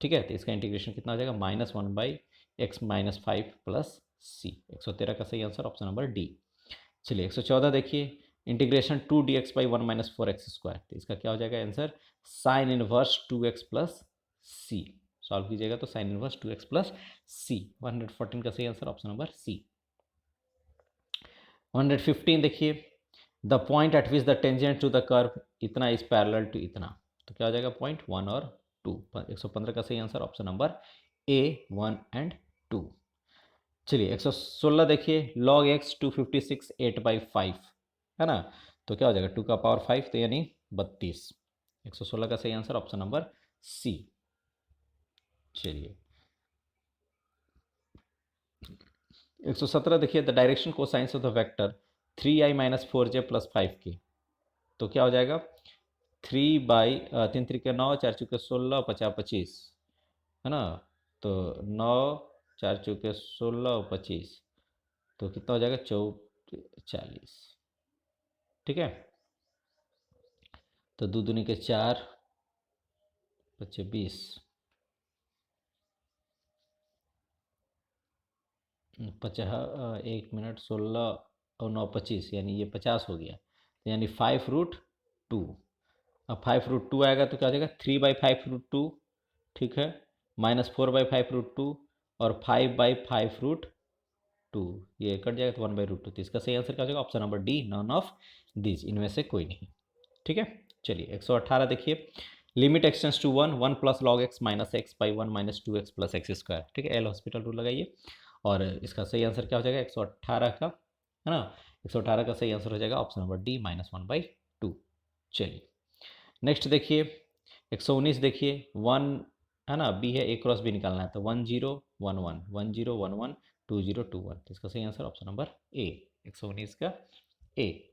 ठीक है, तो इसका इंटीग्रेशन कितना हो जाएगा, -1/x माइनस 5 प्लस सी। 113 का सही आंसर ऑप्शन नंबर डी। चलिए 114 देखिए, इंटीग्रेशन 2dx/1 - 4x², तो इसका क्या हो जाएगा answer, sine inverse 2x plus C. Solve कीजिएगा तो साइन इनवर्स 2x प्लस सी। 114 का सही आंसर ऑप्शन नंबर सी। 115 देखिए, the point at which the tangent to the curve इतना इज पैरेलल टू इतना, तो क्या हो जाएगा, पॉइंट 1 और 2। 115 का सही answer option number A 1 and 2। चलिए 116 देखिए, लॉग एक्स 256 8/5 है ना, तो क्या हो जाएगा 2 का पावर 5, तो यानी 32। 116 का सही आंसर ऑप्शन नंबर सी। चलिए 117 देखिए, the direction cosines of the vector 3i minus 4j plus 5k, तो क्या हो जाएगा, 3 3 9 4 चौके 16 50 25 है ना, तो 9 4 चौके 16 25, तो कितना हो जाएगा 40। ठीक है, तो 2 दूनी के 4 25 20, 50 1 मिनट 16 और 9 25, यानी ये 50 हो गया, तो यानी 5√2। अब 5√2 आएगा तो क्या हो जाएगा, 3/5√2। ठीक है, -4/5√2 और 5/5√2, ये कट जाएगा तो 1/√2। तो इसका सही आंसर क्या हो जाएगा, option number D none of this, इनमें से कोई नहीं। ठीक है, चलिए 118 देखिए, limit x tends to 1 1 plus log x minus x by 1 minus 2x plus x²। ठीक है, एल हॉस्पिटल रूल लगाइए, और इसका सही आंसर क्या हो जाएगा 118 का, है ना, 118 का सही आंसर हो जाएगा ऑप्शन नंबर डी -1/2। चलिए नेक्स्ट देखिए 119 देखिए, 1 है ना, बी है, ए क्रॉस बी निकालना है, तो 1 0 1 1 1 0 1 1 2 0 2 1, तो इसका सही आंसर ऑप्शन नंबर ए 119 का ए।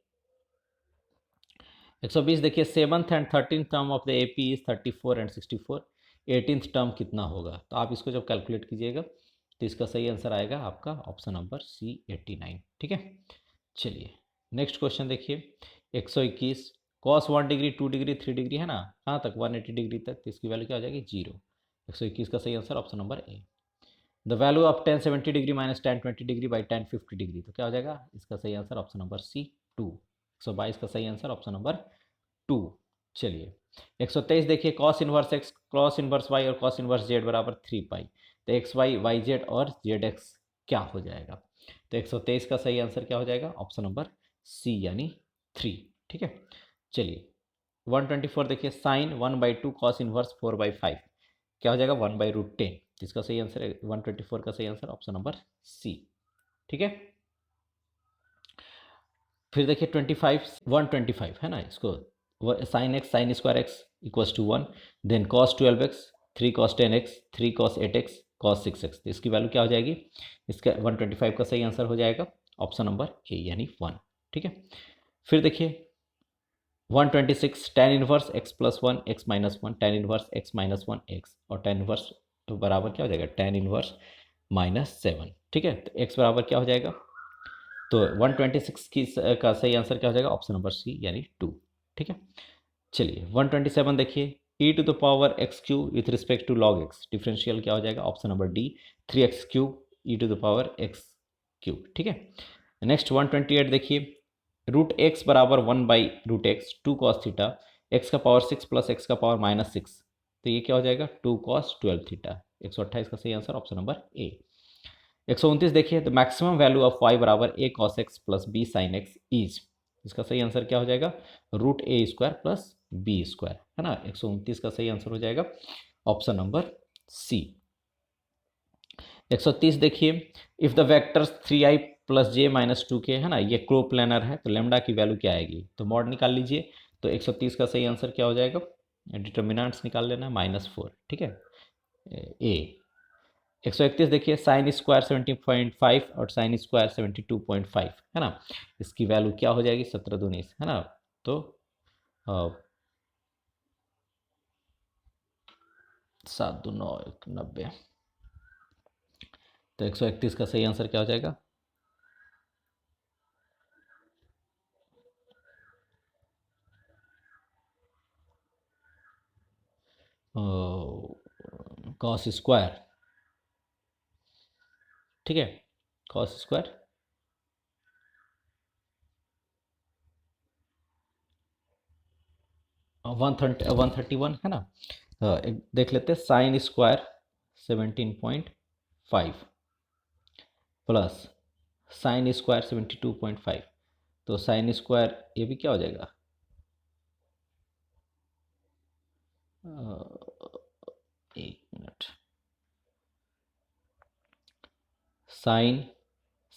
120 देखिए, 7th and 13th term of the AP is 34 and 64, 18th term कितना होगा, तो आप इसको जब कैलकुलेट कीजिएगा तो इसका सही आंसर आएगा आपका ऑप्शन नंबर सी 89। ठीक है, चलिए नेक्स्ट क्वेश्चन देखिए, 121, cos 1 डिग्री 2 डिग्री 3 डिग्री है ना, कहाँ तक 180 डिग्री तक, तो इसकी वैल्यू क्या हो जाएगी 0। 121 का सही answer option number A. The value of 10 70 degree minus 10 20 degree by 10 50 degree, तो क्या हो जाएगा, इसका सही आंसर ऑप्शन नंबर सी 2। 122 का सही आंसर ऑप्शन नंबर 2। चलिए 123 देखिए, cos inverse x cos inverse y और cos इनवर्स z बराबर 3 पाई, तो एक्स वाई वाई जेड और जेड एक्स क्या हो जाएगा, तो 123 का सही आंसर क्या हो जाएगा, ऑप्शन नंबर सी यानी 3। ठीक है, चलिए 124 देखिए, साइन 1/2 cos इनवर्स 4/5, क्या हो जाएगा 1/√10, इसका सही आंसर है 124 का सही आंसर ऑप्शन नंबर सी। ठीक है, फिर देखिए 125 है ना, इसको sine x sine square x equals to 1, then cos 12x 3 cos 10x 3 cos 8x cos 6x, तो इसकी वैल्यू क्या हो जाएगी, इसका 125 का सही आंसर हो जाएगा ऑप्शन नंबर ए यानी 1। ठीक है, फिर देखिए 126 tan inverse x plus one x minus one, tan inverse x minus one x, और tan इनवर्स तो बराबर क्या हो जाएगा, tan इनवर्स -7। ठीक है, तो x बराबर क्या हो जाएगा, तो 126 का सही आंसर क्या हो जाएगा, ऑप्शन नंबर सी यानी 2। ठीक है, चलिए 127 देखिए, e to the power x cube with respect to log x, differential क्या हो जाएगा, option number D 3x cube e to the power x cube. ठीक है, नेक्स्ट 128 देखिए, रूट एक्स बराबर 1/√x 2 cos थीटा, एक्स का पावर 6 प्लस एक्स का power -6, तो ये क्या हो जाएगा 2 cos 12 थीटा। 128 का सही आंसर ऑप्शन नंबर ए। 129 देखिए, the maximum value of y बराबर a cos x plus b sin x is, इसका सही आंसर क्या हो जाएगा, √a² प्लस b स्क्वायर, है ना। 129 का सही आंसर हो जाएगा ऑप्शन नंबर सी। 130 देखिए, if the vectors 3i plus j minus 2k, है ना, ये कोप्लानर है, तो लेमडा की वैल्यू क्या आएगी, तो मॉड निकाल लीजिए। तो 130 का सही आंसर क्या हो जाएगा, डिटर्मिनेंट्स निकाल लेना, -4। ठीक है, ए। 131 देखिए, साइन स्क्वायर 70.5 और साइन स्क्वायर 72.5, है ना, इसकी वैल्यू क्या हो जाएगी, 17 दूनी, है ना, तो 7 2 9 90। तो 131 का सही आंसर क्या हो जाएगा, कॉस स्क्वायर। ठीक है, कॉस स्क्वायर 131, है ना। एक देख लेते हैं, sine square 17.5 plus sine square 72.5, तो साइन स्क्वायर ये भी क्या हो जाएगा, एक मिनट, साइन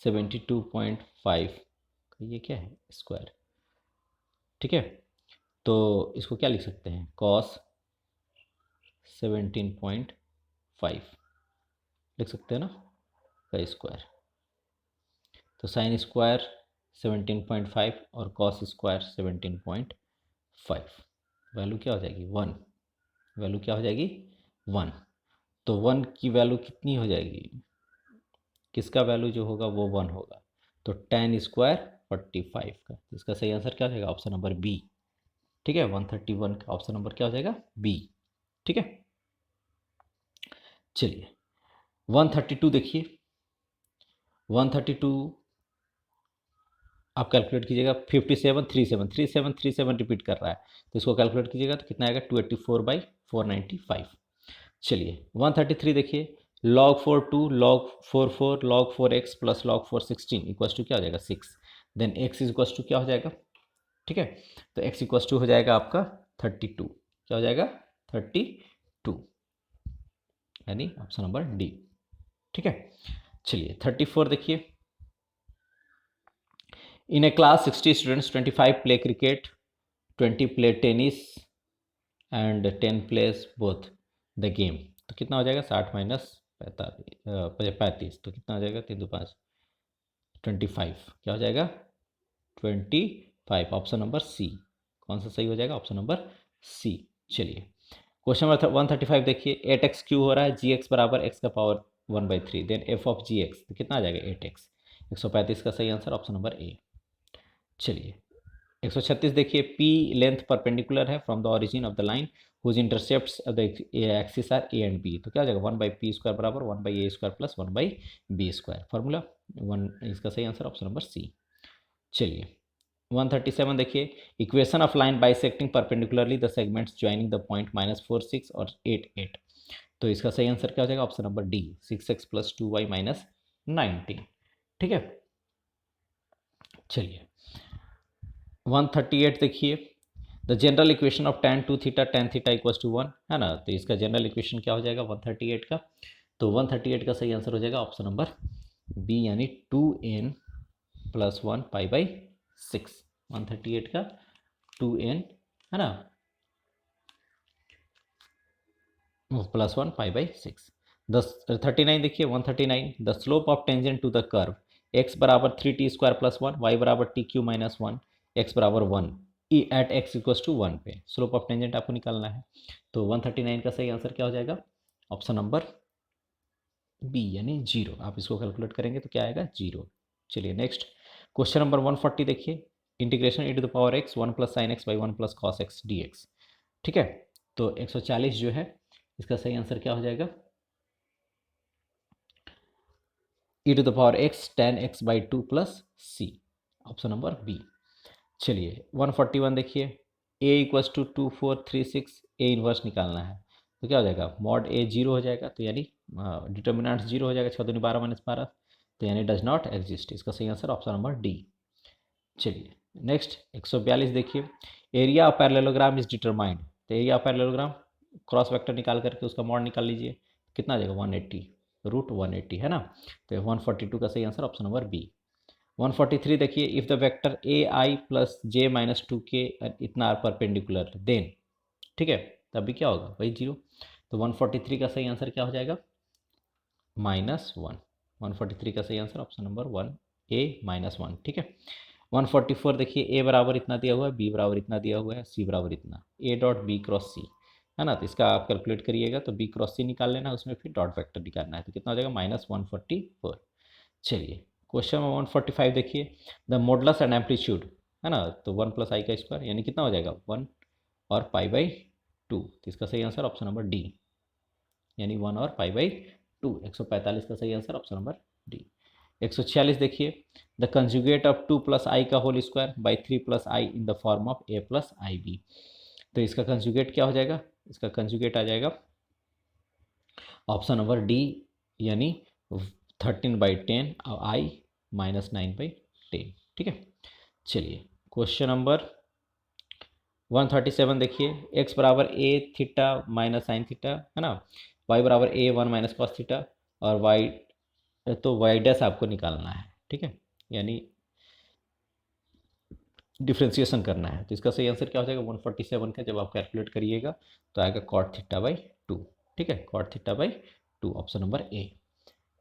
72.5 ये क्या है, स्क्वायर। ठीक है, तो इसको क्या लिख सकते हैं, कॉस 17.5 लिख सकते हैं ना, का स्क्वायर। तो साइन स्क्वायर 17.5 और कॉस स्क्वायर 17.5, वैल्यू क्या हो जाएगी 1, वैल्यू क्या हो जाएगी 1। तो 1 की वैल्यू कितनी हो जाएगी, किसका वैल्यू जो होगा वो 1 होगा, तो tan स्क्वायर 45 का, इसका सही आंसर क्या हो जाएगा, ऑप्शन नंबर बी। ठीक है, 131 का ऑप्शन नंबर क्या हो जाएगा, बी। ठीक है, चलिए 132 देखिए, 132 आप कैलकुलेट कीजिएगा, 57 रिपीट कर रहा है, तो इसको कैलकुलेट कीजिएगा तो कितना आएगा, 284/495। चलिए 133 देखिए, log 4 2 log 4 4 log 4x plus log 4 16 equals to क्या हो जाएगा 6, then x is equals to क्या हो जाएगा। ठीक है, तो x इक्वल्स टू हो जाएगा आपका 32, क्या हो जाएगा 32, यानी ऑप्शन नंबर डी। ठीक है, चलिए 34 देखिए, in a class 60 students 25 play cricket, 20 play tennis and 10 plays both the game, तो कितना हो जाएगा 60 माइनस 35, तो कितना हो जाएगा 3 2 5 25, क्या हो जाएगा 25, ऑप्शन नंबर सी। कौन सा सही हो जाएगा, ऑप्शन नंबर सी। चलिए क्वेश्चन नंबर 135 देखिए, 8x क्यू हो रहा है, जी एक्स बराबर एक्स का power 1/3, then f of g x, तो कितना आ जाएगा 8x। 135 का सही आंसर ऑप्शन नंबर ए। चलिए 136 देखिए, पी लेंथ परपेंडिकुलर है from the origin of the line whose intercepts of the axis are a and b, तो क्या हो जाएगा 1/p² बराबर 1/a² प्लस 1/b², फार्मूला 1, इसका सही आंसर ऑप्शन नंबर सी। चलिए 137 देखिए, equation of line bisecting perpendicularly the segments joining the point -4 6 और 8 8, तो इसका सही आंसर क्या हो जाएगा, option number D 6x plus 2y minus 19। ठीक है, चलिए 138 देखिए, the general equation of tan 2 theta tan theta equals to 1, है ना, तो इसका जनरल इक्वेशन क्या हो जाएगा 138 का, तो 138 का सही आंसर हो जाएगा ऑप्शन नंबर बी, यानी 2n प्लस 1 π/6, 138 का 2n, है ना, प्लस 1 π/6। 39 देखिए, 139, the slope of tangent to the curve x बराबर 3t² प्लस 1, y बराबर tq माइनस 1, x बराबर 1, एट एक्स इक्वल्स टू 1 पे स्लोप ऑफ टेंजेंट आपको निकालना है। तो 139 का सही आंसर क्या हो जाएगा? ऑप्शन नंबर बी यानी 0। आप इसको कैलकुलेट करेंगे तो क्या आएगा? 0। चलिए नेक्स्ट क्वेश्चन नंबर 140 देखिए। Integration e to the power x 1 plus sine x by 1 plus cos x d x. ठीक है, तो 140 जो है इसका सही आंसर क्या हो जाएगा? E to the power x ten x by 2 plus C, option number B. चलिए 141 देखिए। A equals to 2436 a inverse निकालना है तो क्या हो जाएगा? मॉड ए 0 हो जाएगा, तो यानी डिटर्मिनेंट 0 हो जाएगा। 6 दूनी 12 माइनस 12, तो यानी डज नॉट एग्जिस्ट। इसका सही आंसर ऑप्शन नंबर डी। चलिए नेक्स्ट 142 देखिए। Area of parallelogram is determined. तो area of parallelogram cross vector निकाल करके उसका मॉड निकाल लीजिए। कितना आ जाएगा? 180 रूट 180 है ना। तो 142 का सही आंसर ऑप्शन नंबर बी। 143 देखिए। If the vector a i plus j minus 2k इतना आर परपेंडिकुलर देन, ठीक है, तभी क्या होगा? वही 0। तो 143 का सही आंसर क्या हो जाएगा? -1। 143 का सही आंसर ऑप्शन नंबर 1 ए -1। ठीक है। 144 देखिए। ए बराबर इतना दिया हुआ है, बी बराबर इतना दिया हुआ है, सी बराबर इतना, ए डॉट बी क्रॉस सी है ना। तो इसका आप कैलकुलेट करिएगा तो बी क्रॉस सी निकाल लेना, उसमें फिर डॉट वेक्टर निकालना है। तो कितना हो जाएगा? -144। चलिए क्वेश्चन नंबर 145 देखिए। द मॉडुलस एंड एम्पलीट्यूड है ना, तो 1 प्लस आई का स्क्वायर यानी कितना हो जाएगा? 1 और पाई बाई 2। तो इसका सही आंसर ऑप्शन नंबर डी यानी 1 और पाई बाई 2। 145 का सही आंसर ऑप्शन नंबर डी। 146 देखिए। The conjugate of 2 plus i का whole square by 3 plus i in the form of a plus i b. तो इसका कंजुगेट क्या हो जाएगा? इसका कंजुगेट आ जाएगा ऑप्शन नंबर डी यानी 13/10 और आई -9/10। ठीक है। चलिए क्वेश्चन नंबर 137 देखिए। एक्स बराबर ए थीटा माइनस साइन थीटा है ना, वाई बराबर ए 1 माइनस कॉस थीटा, और वाई तो वाई डैश आपको निकालना है। ठीक है, यानी डिफ्रेंसिएशन करना है। तो इसका सही आंसर क्या हो जाएगा? 147 का जब आप कैलकुलेट करिएगा तो आएगा कॉट थीटा बाई 2। ठीक है, cot theta by 2 option number A.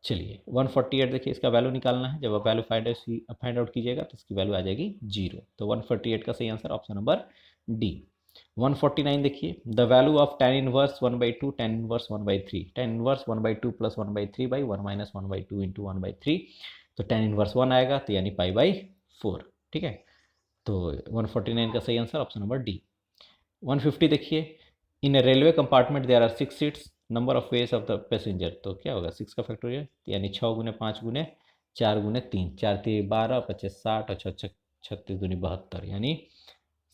चलिए 148 देखिए। इसका वैल्यू निकालना है। जब आप वैल्यू फाइंड आउट कीजिएगा तो इसकी वैल्यू आ जाएगी 0। तो 148 का सही आंसर ऑप्शन नंबर डी। 149 देखिए। The value of tan inverse 1/2 tan inverse 1/3 tan inverse 1/2 plus 1/3 by 1 minus 1/2 into 1/3। तो tan इनवर्स 1 आएगा, तो यानी पाई बाई 4। ठीक है, तो 149 का सही आंसर ऑप्शन नंबर डी। 150 देखिए। In a railway compartment there are 6 seats, number of ways of the passenger. तो क्या होगा? 6 का फैक्टोरियल यानी 6 गुने 5 गुने 4 गुने 3, 4 3 12 25 60 और 6 36 दूनी 72 यानी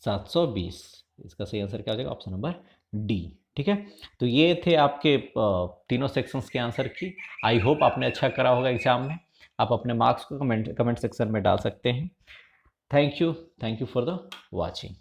720। इसका सही आंसर क्या हो जाएगा? Option number D. ठीक है, तो ये थे आपके तीनों सेक्शंस के आंसर की। आई होप आपने अच्छा करा होगा एग्जाम में। आप अपने मार्क्स को कमेंट सेक्शन में डाल सकते हैं। Thank you for the watching.